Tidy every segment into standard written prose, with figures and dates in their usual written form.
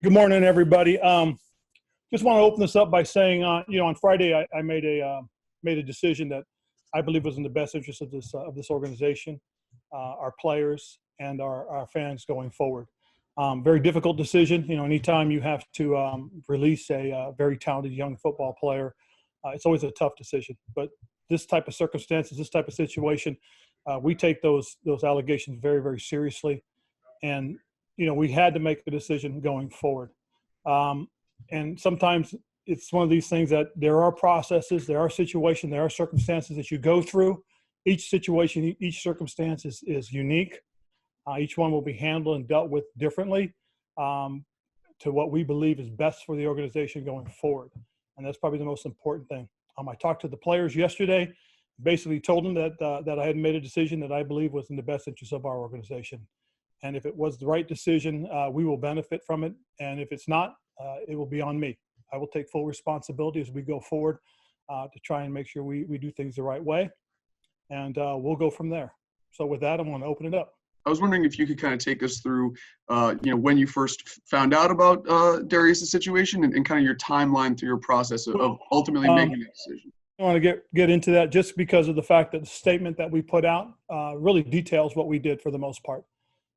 Good morning, everybody. Just want to open this up by saying, on Friday I made a decision that I believe was in the best interest of this organization, our players, and our fans going forward. Very difficult decision. Anytime you have to release a very talented young football player, it's always a tough decision. But this type of circumstances, this type of situation, we take those allegations very, very seriously. And we had to make a decision going forward. And sometimes it's one of these things that there are processes, there are situations, there are circumstances that you go through. Each situation, each circumstance is unique. Each one will be handled and dealt with differently to what we believe is best for the organization going forward. And that's probably the most important thing. I talked to the players yesterday, basically told them that I had made a decision that I believe was in the best interest of our organization. And if it was the right decision, we will benefit from it. And if it's not, it will be on me. I will take full responsibility as we go forward to try and make sure we do things the right way. And we'll go from there. So with that, I'm going to open it up. I was wondering if you could kind of take us through, when you first found out about Darius' situation and kind of your timeline through your process of ultimately making that decision. I want to get into that just because of the fact that the statement that we put out really details what we did for the most part.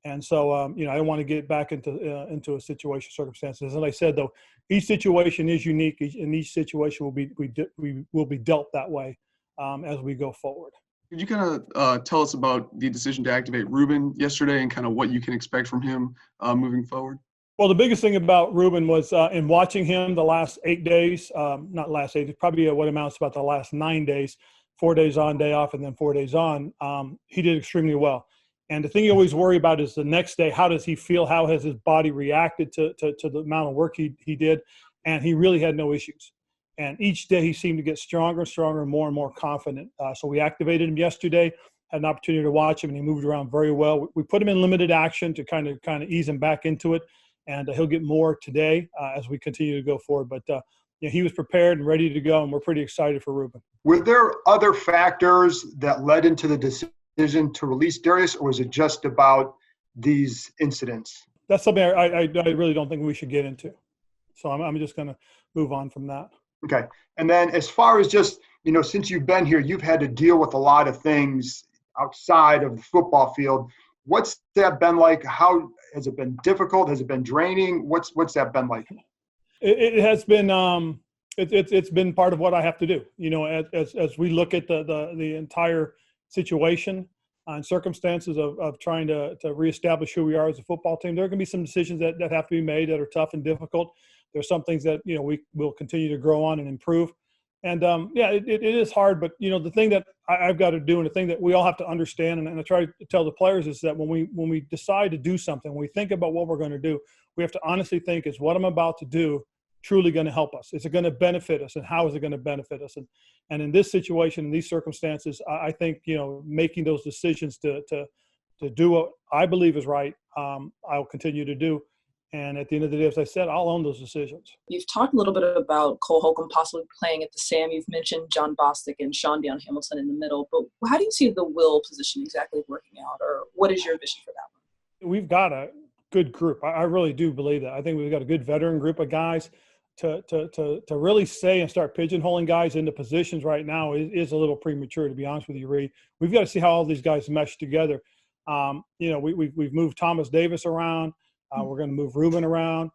And so, I don't want to get back into a situation, circumstances. As I said, though, each situation is unique, and each situation will be dealt that way as we go forward. Could you kind of tell us about the decision to activate Reuben yesterday and kind of what you can expect from him moving forward? Well, the biggest thing about Reuben was in watching him the last 8 days, not last 8, probably what amounts to about the last 9 days, 4 days on, day off, and then 4 days on. He did extremely well. And the thing you always worry about is the next day, how does he feel? How has his body reacted to the amount of work he did? And he really had no issues. And each day he seemed to get stronger and stronger, more and more confident. So we activated him yesterday, had an opportunity to watch him, and he moved around very well. We put him in limited action to kind of ease him back into it. And he'll get more today as we continue to go forward. But he was prepared and ready to go, and we're pretty excited for Reuben. Were there other factors that led into the decision to release Darius, or was it just about these incidents? That's something I really don't think we should get into. So I'm just going to move on from that. Okay. And then as far as just, since you've been here, you've had to deal with a lot of things outside of the football field. What's that been like? How has it been difficult? Has it been draining? What's that been like? It has been it's been part of what I have to do. As we look at the entire situation and circumstances of trying to reestablish who we are as a football team, there are going to be some decisions that have to be made that are tough and difficult. There's some things that we will continue to grow on and improve. And it is hard, but the thing that I've got to do, and the thing that we all have to understand, and I try to tell the players, is that when we decide to do something, when we think about what we're going to do, we have to honestly think, is what I'm about to do truly going to help us? Is it going to benefit us, and how is it going to benefit us? And in this situation, in these circumstances, I think making those decisions to do what I believe is right, I'll continue to do. And at the end of the day, as I said, I'll own those decisions. You've talked a little bit about Cole Holcomb possibly playing at the Sam. You've mentioned John Bostic and Sean Dion Hamilton in the middle. But how do you see the will position exactly working out, or what is your vision for that one? We've got a good group. I really do believe that. I think we've got a good veteran group of guys. To really say and start pigeonholing guys into positions right now is a little premature, to be honest with you, Reed. We've got to see how all these guys mesh together. We've moved Thomas Davis around. We're going to move Reuben around.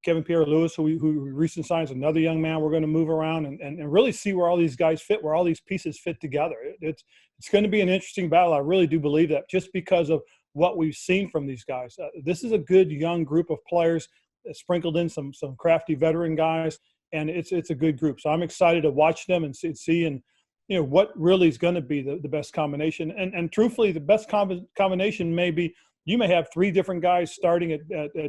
Kevin Pierre Lewis, who recently signs, another young man we're going to move around and really see where all these guys fit, where all these pieces fit together. It's going to be an interesting battle. I really do believe that, just because of what we've seen from these guys. This is a good young group of players, sprinkled in some crafty veteran guys, and it's a good group. So I'm excited to watch them and see and what really is going to be the best combination. And truthfully, the best combination may be, you may have 3 different guys starting on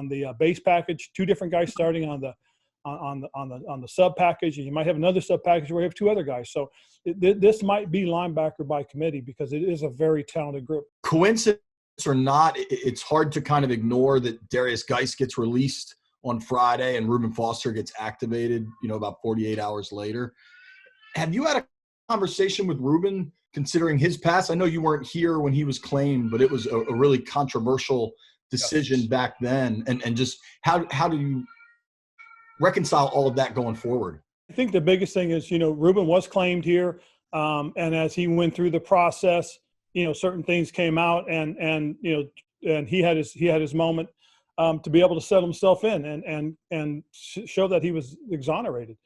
the base package, 2 different guys starting on the sub package, and you might have another sub package where you have 2 other guys. So this might be linebacker by committee, because it is a very talented group. Coincidence or not, it's hard to kind of ignore that Darius Geis gets released on Friday and Reuben Foster gets activated, about 48 hours later. Have you had a conversation with Reuben considering his past? I know you weren't here when he was claimed, but it was a really controversial decision back then. And just how do you reconcile all of that going forward? I think the biggest thing is, Reuben was claimed here. And as he went through the process, certain things came out and he had his moment to be able to settle himself in and show that he was exonerated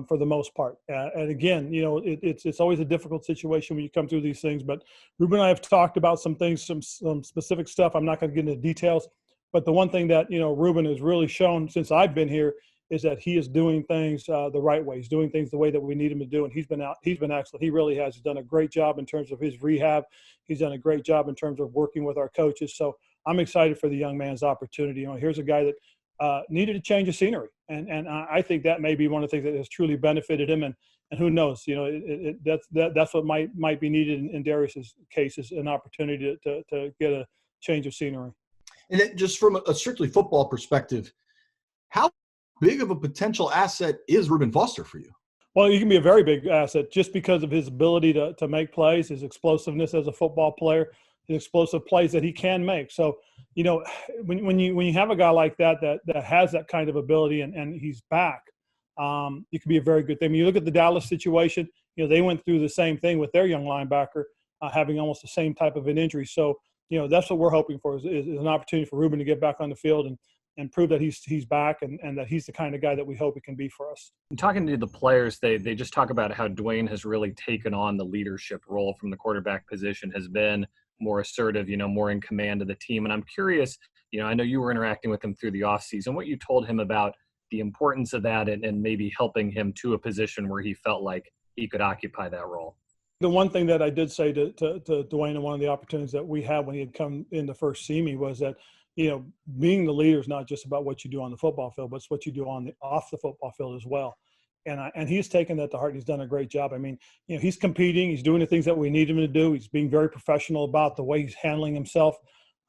for the most part. And again, it's always a difficult situation when you come through these things, but Reuben and I have talked about some things, some specific stuff. I'm not going to get into details, but the one thing that, Reuben has really shown since I've been here is that he is doing things the right way. He's doing things the way that we need him to do. And he's been excellent. He really has. He's done a great job in terms of his rehab. He's done a great job in terms of working with our coaches. So I'm excited for the young man's opportunity. Here's a guy that needed a change of scenery. And I think that may be one of the things that has truly benefited him. And who knows, that's what might be needed in Darius's case, is an opportunity to get a change of scenery. And then just from a strictly football perspective, how big of a potential asset is Reuben Foster for you? Well, he can be a very big asset just because of his ability to make plays, his explosiveness as a football player, the explosive plays that he can make. So, when you have a guy like that has that kind of ability and he's back, it could be a very good thing. When you look at the Dallas situation, they went through the same thing with their young linebacker having almost the same type of an injury. So, that's what we're hoping for is an opportunity for Reuben to get back on the field and prove that he's back and that he's the kind of guy that we hope he can be for us. And talking to the players, they just talk about how Dwayne has really taken on the leadership role from the quarterback position, has been more assertive, more in command of the team. And I'm curious, I know you were interacting with him through the offseason, what you told him about the importance of that and maybe helping him to a position where he felt like he could occupy that role. The one thing that I did say to Dwayne, and one of the opportunities that we had when he had come in to first see me, was that being the leader is not just about what you do on the football field, but it's what you do off the football field as well. And he's taken that to heart. He's done a great job. I mean, he's competing. He's doing the things that we need him to do. He's being very professional about the way he's handling himself.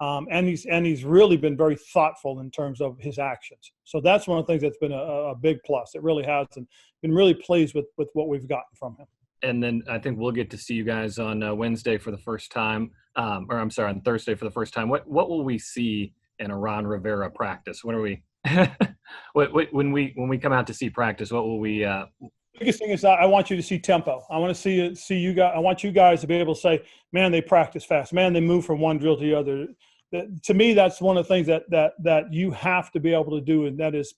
And he's really been very thoughtful in terms of his actions. So that's one of the things that's been a big plus. It really has, and been really pleased with what we've gotten from him. And then I think we'll get to see you guys on Wednesday for the first time, on Thursday for the first time. What will we see in a Ron Rivera practice? When are we? when we come out to see practice, what will we? Biggest thing is I want you to see tempo. I want to see you guys. I want you guys to be able to say, man, they practice fast. Man, they move from one drill to the other. To me, that's one of the things that you have to be able to do, and that is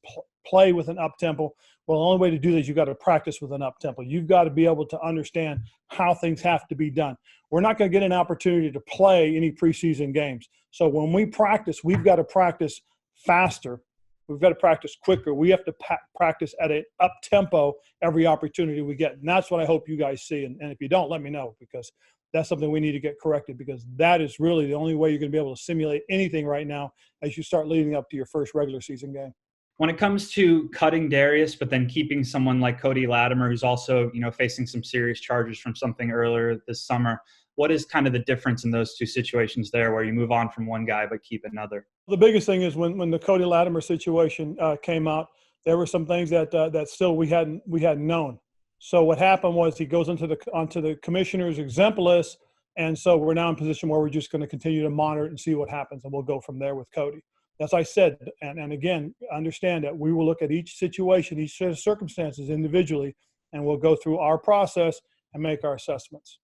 play with an up tempo. Well, the only way to do that is you've got to practice with an up tempo. You've got to be able to understand how things have to be done. We're not going to get an opportunity to play any preseason games. So when we practice, we've got to practice faster. We've got to practice quicker. We have to practice at an up tempo every opportunity we get. And that's what I hope you guys see. And if you don't, let me know, because that's something we need to get corrected, because that is really the only way you're going to be able to simulate anything right now as you start leading up to your first regular season game. When it comes to cutting Darius, but then keeping someone like Cody Latimer, who's also, facing some serious charges from something earlier this summer, what is kind of the difference in those two situations there, where you move on from one guy but keep another? The biggest thing is when the Cody Latimer situation came out, there were some things that still we hadn't known. So what happened was he goes onto the commissioner's exempt list, and so we're now in a position where we're just going to continue to monitor it and see what happens, and we'll go from there with Cody. As I said, and again, understand that we will look at each situation, each set of circumstances individually, and we'll go through our process and make our assessments.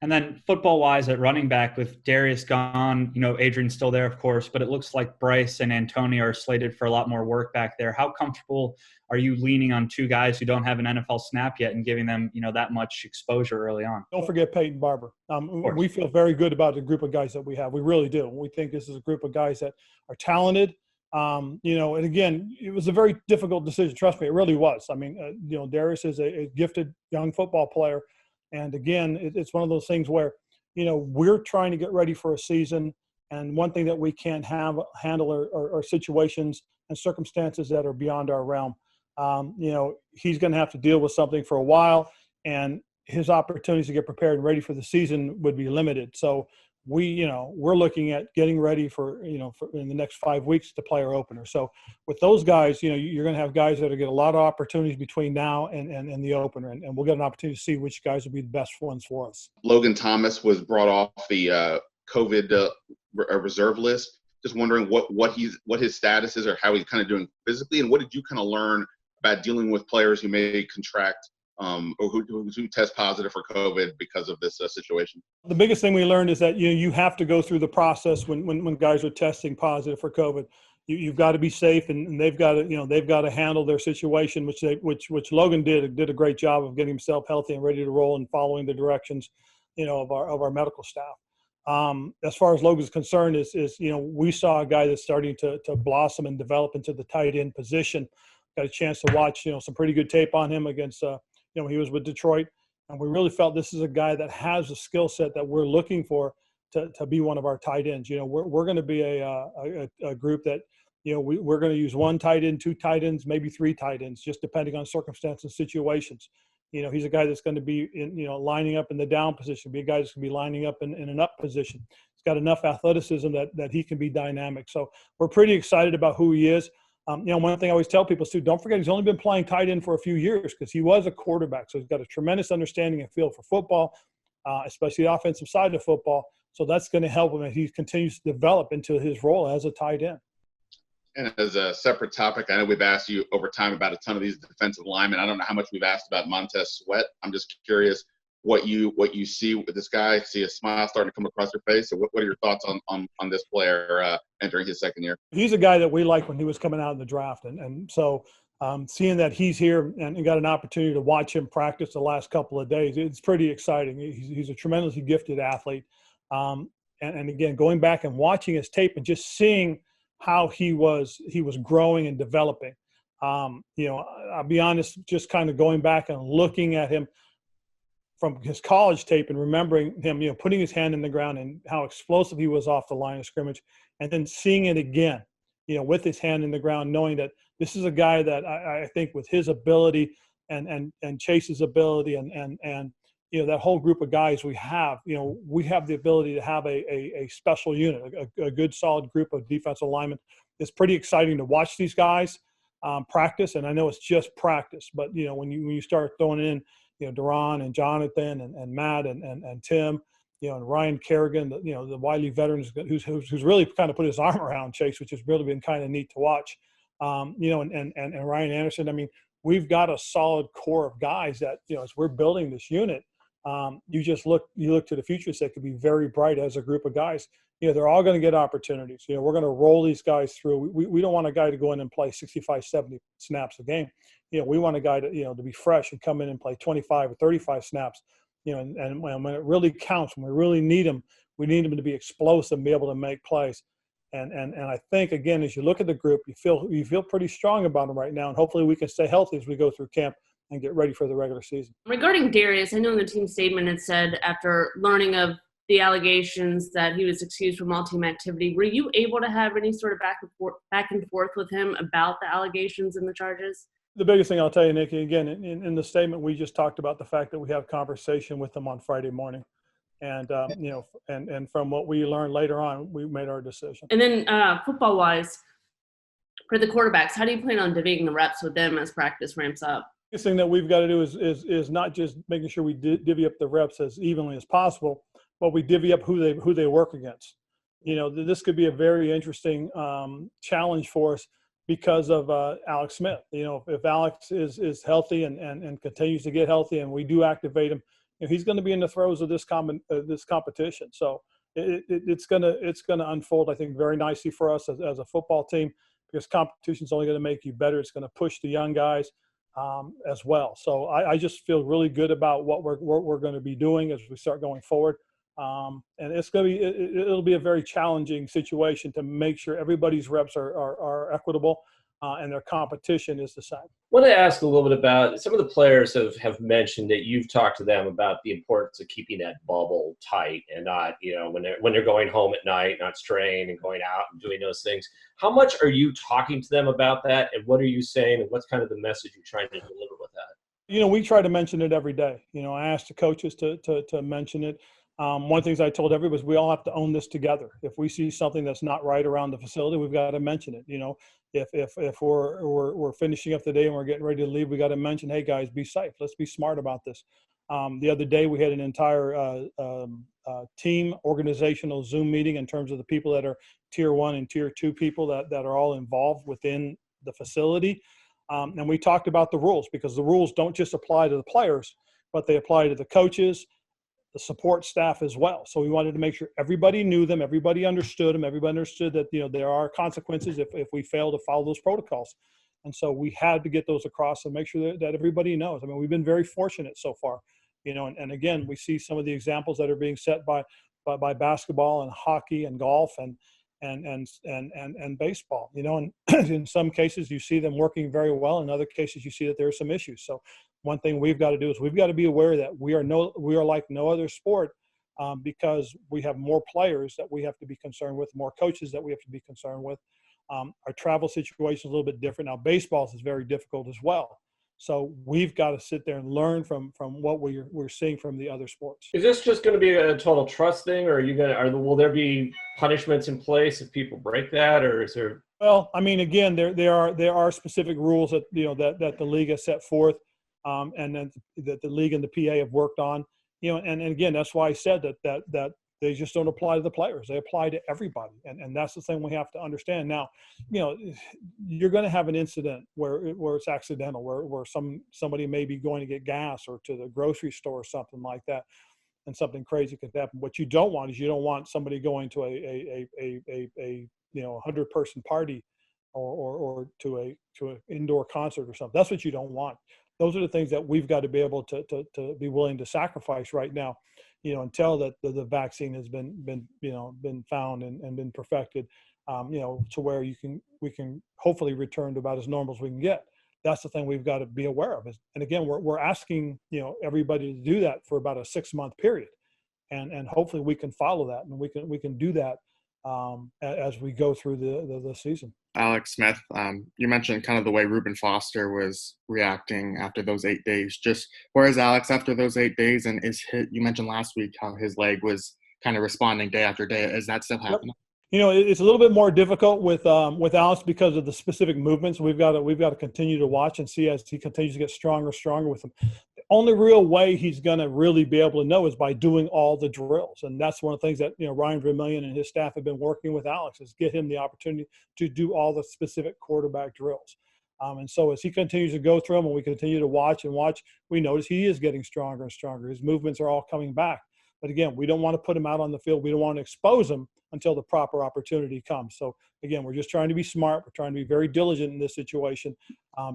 And then football-wise at running back, with Darius gone, Adrian's still there, of course, but it looks like Bryce and Antonio are slated for a lot more work back there. How comfortable are you leaning on two guys who don't have an NFL snap yet and giving them, that much exposure early on? Don't forget Peyton Barber. We feel very good about the group of guys that we have. We really do. We think this is a group of guys that are talented. And again, it was a very difficult decision. Trust me, it really was. I mean, Darius is a gifted young football player. And again, it's one of those things where, we're trying to get ready for a season. And one thing that we can't handle are situations and circumstances that are beyond our realm. He's going to have to deal with something for a while, and his opportunities to get prepared and ready for the season would be limited. So we're looking at getting ready for in the next 5 weeks to play our opener. So with those guys, you're going to have guys that will get a lot of opportunities between now and the opener, and we'll get an opportunity to see which guys will be the best ones for us. Logan Thomas was brought off the COVID reserve list. Just wondering what his status is, or how he's kind of doing physically, and what did you kind of learn about dealing with players who may contract or who test positive for COVID because of this situation? The biggest thing we learned is that you have to go through the process when guys are testing positive for COVID. You've got to be safe, and they've got to handle their situation, which Logan did a great job of getting himself healthy and ready to roll and following the directions of our medical staff. As far as Logan's concerned, is we saw a guy that's starting to blossom and develop into the tight end position. Got a chance to watch some pretty good tape on him against he was with Detroit, and we really felt this is a guy that has a skill set that we're looking for to be one of our tight ends. We're going to be a group that we're going to use one tight end, two tight ends, maybe three tight ends, just depending on circumstances and situations. He's a guy that's going to be lining up in the down position, be a guy that's going to be lining up in an up position. He's got enough athleticism that he can be dynamic. So we're pretty excited about who he is. One thing I always tell people is, too, don't forget he's only been playing tight end for a few years because he was a quarterback. So he's got a tremendous understanding and feel for football, especially the offensive side of football. So that's going to help him as he continues to develop into his role as a tight end. And as a separate topic, I know we've asked you over time about a ton of these defensive linemen. I don't know how much we've asked about Montez Sweat. I'm just curious what you see with this guy. See a smile starting to come across your face. So what are your thoughts on this player entering his second year? He's a guy that we liked when he was coming out in the draft, and so seeing that he's here and got an opportunity to watch him practice the last couple of days, it's pretty exciting. He's a tremendously gifted athlete, and again, going back and watching his tape and just seeing how he was growing and developing. I'll be honest, just kind of going back and looking at him from his college tape and remembering him, putting his hand in the ground and how explosive he was off the line of scrimmage, and then seeing it again, with his hand in the ground, knowing that this is a guy that I think with his ability and Chase's ability and that whole group of guys we have the ability to have a special unit, a good solid group of defensive linemen. It's pretty exciting to watch these guys practice, and I know it's just practice, but when you start throwing in Duran and Jonathan and Matt and Tim, and Ryan Kerrigan, the Wiley veterans who's really kind of put his arm around Chase, which has really been kind of neat to watch. And Ryan Anderson. I mean, we've got a solid core of guys that as we're building this unit, you look to the future, so it could be very bright as a group of guys. They're all going to get opportunities. We're going to roll these guys through. We don't want a guy to go in and play 65, 70 snaps a game. We want a guy to be fresh and come in and play 25 or 35 snaps. And when it really counts, when we really need him, we need him to be explosive and be able to make plays. And I think, again, as you look at the group, you feel pretty strong about them right now, and hopefully we can stay healthy as we go through camp and get ready for the regular season. Regarding Darius, I know in the team statement it said after learning of the allegations that he was excused from all team activity, were you able to have any sort of back and forth with him about the allegations and the charges? The biggest thing I'll tell you, Nikki, again, in the statement, we just talked about the fact that we have conversation with him on Friday morning. And, and from what we learned later on, we made our decision. And then football-wise, for the quarterbacks, how do you plan on divvying the reps with them as practice ramps up? The biggest thing that we've got to do is not just making sure we divvy up the reps as evenly as possible, but we divvy up who they work against. This could be a very interesting challenge for us because of Alex Smith. If Alex is healthy and continues to get healthy, and we do activate him, he's going to be in the throes of this competition. So it's going to unfold, I think, very nicely for us as a football team, because competition is only going to make you better. It's going to push the young guys as well. So I just feel really good about what we're going to be doing as we start going forward. And it's going to be it'll be a very challenging situation to make sure everybody's reps are equitable and their competition is the same. I want to ask a little bit about some of the players have mentioned that you've talked to them about the importance of keeping that bubble tight and not, when they're going home at night, not straying and going out and doing those things. How much are you talking to them about that, and what are you saying, and what's kind of the message you're trying to deliver with that? We try to mention it every day. I ask the coaches to mention it. one of the things I told everybody was we all have to own this together. If we see something that's not right around the facility, we've got to mention it. If we're finishing up the day and we're getting ready to leave, we got to mention, hey guys, be safe. Let's be smart about this. The other day we had an entire team organizational Zoom meeting in terms of the people that are tier 1 and tier 2 people that are all involved within the facility. And we talked about the rules, because the rules don't just apply to the players, but they apply to the coaches, the support staff as well. So we wanted to make sure everybody knew them, everybody understood them, everybody understood that, there are consequences if we fail to follow those protocols. And so we had to get those across and make sure that everybody knows. I mean, we've been very fortunate so far, and again, we see some of the examples that are being set by basketball and hockey and golf and baseball, and in some cases you see them working very well. In other cases, you see that there are some issues. So one thing we've got to do is we've got to be aware that we are like no other sport, because we have more players that we have to be concerned with, more coaches that we have to be concerned with. Our travel situation is a little bit different. Now, baseball is very difficult as well. So we've got to sit there and learn from what we're seeing from the other sports. Is this just going to be a total trust thing, or will there be punishments in place if people break that, or is there? Well, I mean, again, there are specific rules that that the league has set forth, and then that the league and the PA have worked on. And again, that's why I said that they just don't apply to the players. They apply to everybody. And that's the thing we have to understand. Now, you're going to have an incident where it's accidental, where somebody may be going to get gas or to the grocery store or something like that, and something crazy could happen. What you don't want is you don't want somebody going to a 100-person party or to an indoor concert or something. That's what you don't want. Those are the things that we've got to be able to be willing to sacrifice right now, until that the vaccine has been found and been perfected, to where we can hopefully return to about as normal as we can get. That's the thing we've got to be aware of. And again, we're asking, everybody to do that for about a 6-month period. And hopefully we can follow that, and we can do that as we go through the season. Alex Smith, you mentioned kind of the way Reuben Foster was reacting after those 8 days. Just where is Alex after those 8 days? And you mentioned last week how his leg was kind of responding day after day. Is that still happening? It's a little bit more difficult with Alex because of the specific movements. We've got to continue to watch and see as he continues to get stronger with them. The only real way he's going to really be able to know is by doing all the drills, and that's one of the things that Ryan Vermillion and his staff have been working with Alex, is get him the opportunity to do all the specific quarterback drills. And so as he continues to go through them and we continue to watch, we notice he is getting stronger and stronger. His movements are all coming back. But again, we don't want to put him out on the field. We don't want to expose him until the proper opportunity comes. So again, we're just trying to be smart. We're trying to be very diligent in this situation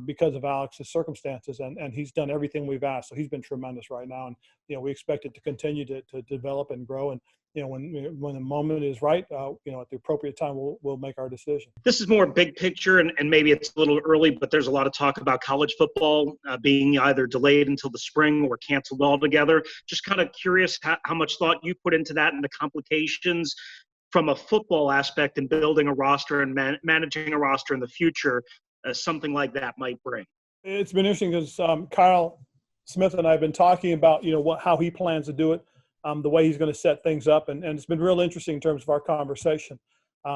because of Alex's circumstances, and he's done everything we've asked. So he's been tremendous right now, and we expect it to continue to develop and grow. And when the moment is right, at the appropriate time, we'll make our decision. This is more big picture, and maybe it's a little early, but there's a lot of talk about college football being either delayed until the spring or canceled altogether. Just kind of curious how much thought you put into that and the complications from a football aspect and building a roster and managing a roster in the future, something like that might bring. It's been interesting because Kyle Smith and I have been talking about, how he plans to do it, the way he's going to set things up. And it's been real interesting in terms of our conversation.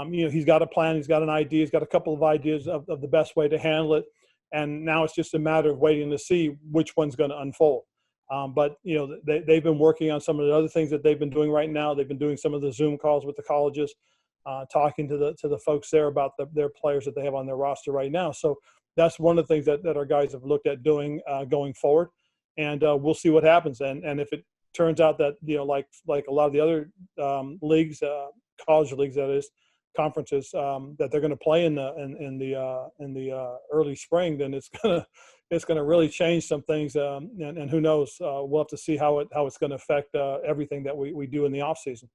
He's got a plan, he's got an idea, he's got a couple of ideas of the best way to handle it. And now it's just a matter of waiting to see which one's going to unfold. But they've been working on some of the other things that they've been doing right now. They've been doing some of the Zoom calls with the colleges, talking to the folks there about their players that they have on their roster right now. So that's one of the things that our guys have looked at doing going forward, and we'll see what happens. And if it turns out that like a lot of the other leagues, college leagues, that is, conferences, that they're going to play in the early spring, then it's going to really change some things, and who knows? We'll have to see how it's going to affect everything that we do in the off season.